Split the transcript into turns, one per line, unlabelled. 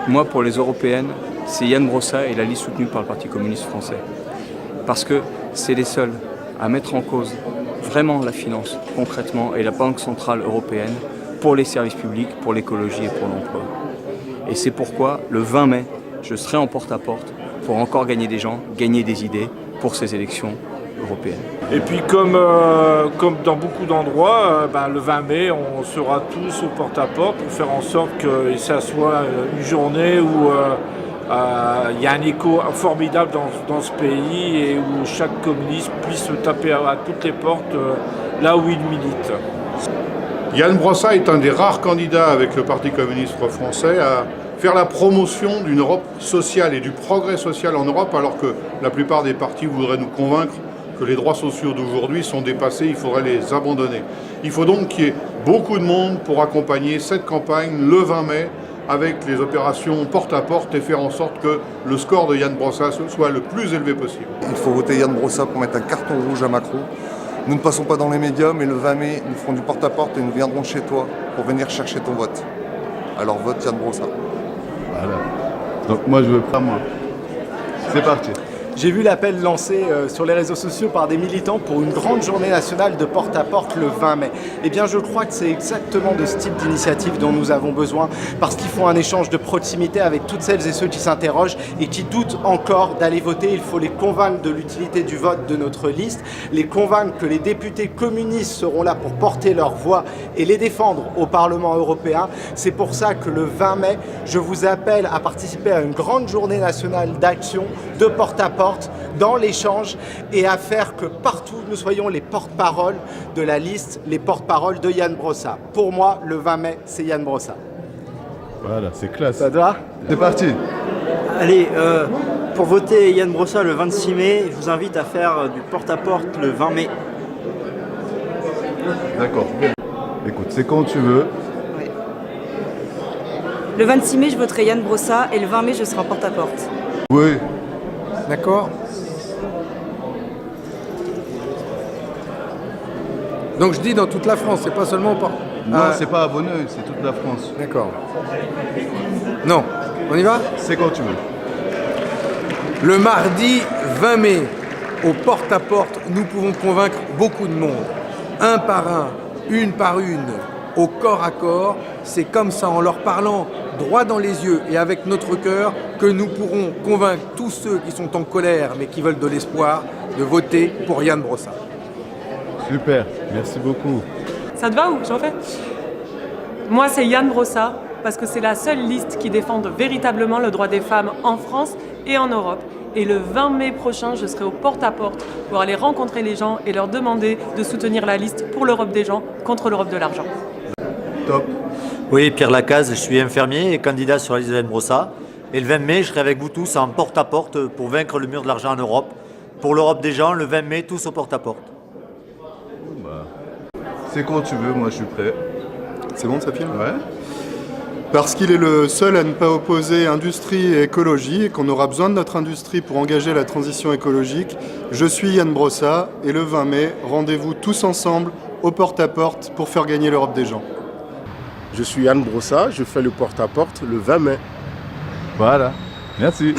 Moi, pour les européennes, c'est Yann Brossa et la liste soutenue par le Parti communiste français. Parce que c'est les seuls à mettre en cause vraiment la finance, concrètement, et la Banque centrale européenne pour les services publics, pour l'écologie et pour l'emploi. Et c'est pourquoi, le 20 mai, je serai en porte-à-porte pour encore gagner des gens, gagner des idées pour ces élections européennes.
Et puis comme dans beaucoup d'endroits, le 20 mai, on sera tous au porte-à-porte pour faire en sorte que ça soit une journée où il y a un écho formidable dans ce pays et où chaque communiste puisse se taper à toutes les portes là où il milite.
Yann Brossa est un des rares candidats avec le Parti communiste français à faire la promotion d'une Europe sociale et du progrès social en Europe, alors que la plupart des partis voudraient nous convaincre que les droits sociaux d'aujourd'hui sont dépassés, il faudrait les abandonner. Il faut donc qu'il y ait beaucoup de monde pour accompagner cette campagne le 20 mai avec les opérations porte-à-porte et faire en sorte que le score de Yann Brossa soit le plus élevé possible.
Il faut voter Yann Brossa pour mettre un carton rouge à Macron. Nous ne passons pas dans les médias, mais le 20 mai, nous ferons du porte-à-porte et nous viendrons chez toi pour venir chercher ton vote. Alors vote Yann Brossa.
Voilà. Donc moi je veux pas moi. C'est parti.
J'ai vu l'appel lancé sur les réseaux sociaux par des militants pour une grande journée nationale de porte-à-porte le 20 mai. Eh bien, je crois que c'est exactement de ce type d'initiative dont nous avons besoin, parce qu'il faut un échange de proximité avec toutes celles et ceux qui s'interrogent et qui doutent encore d'aller voter. Il faut les convaincre de l'utilité du vote de notre liste, les convaincre que les députés communistes seront là pour porter leur voix et les défendre au Parlement européen. C'est pour ça que le 20 mai, je vous appelle à participer à une grande journée nationale d'action, de porte-à-porte, dans l'échange, et à faire que partout nous soyons les porte-paroles de la liste, les porte-paroles de Yann Brossa. Pour moi, le 20 mai, c'est Yann Brossa.
Voilà, c'est classe.
Ça te va ?
C'est parti.
Allez, pour voter Yann Brossa le 26 mai, je vous invite à faire du porte-à-porte le 20 mai.
D'accord. Écoute, c'est quand tu veux.
Ouais. Le 26 mai, je voterai Yann Brossa et le 20 mai, je serai en porte-à-porte.
Oui.
D'accord. Donc je dis dans toute la France, c'est pas seulement pas.
Non, c'est pas à Bonneuil, c'est toute la France.
D'accord. Non, on y va ?
C'est quand tu veux.
Le mardi 20 mai, au porte-à-porte, nous pouvons convaincre beaucoup de monde. Un par un, une par une, au corps à corps. C'est comme ça, en leur parlant droit dans les yeux et avec notre cœur, que nous pourrons convaincre tous ceux qui sont en colère mais qui veulent de l'espoir de voter pour Yann Brossa.
Super, merci beaucoup.
Ça te va ou j'en fais ? Moi, c'est Yann Brossa, parce que c'est la seule liste qui défende véritablement le droit des femmes en France et en Europe. Et le 20 mai prochain, je serai au porte-à-porte pour aller rencontrer les gens et leur demander de soutenir la liste pour l'Europe des gens contre l'Europe de l'argent.
Top.
Oui, Pierre Lacaze, je suis infirmier et candidat sur la liste de Yann Brossa. Et le 20 mai, je serai avec vous tous en porte-à-porte pour vaincre le mur de l'argent en Europe. Pour l'Europe des gens, le 20 mai, tous au porte-à-porte.
C'est quand tu veux, moi je suis prêt.
C'est bon, ça filme ?
Ouais.
Parce qu'il est le seul à ne pas opposer industrie et écologie et qu'on aura besoin de notre industrie pour engager la transition écologique, je suis Yann Brossa et le 20 mai, rendez-vous tous ensemble au porte-à-porte pour faire gagner l'Europe des gens.
Je suis Yann Brossa, je fais le porte-à-porte le 20 mai.
Voilà, merci.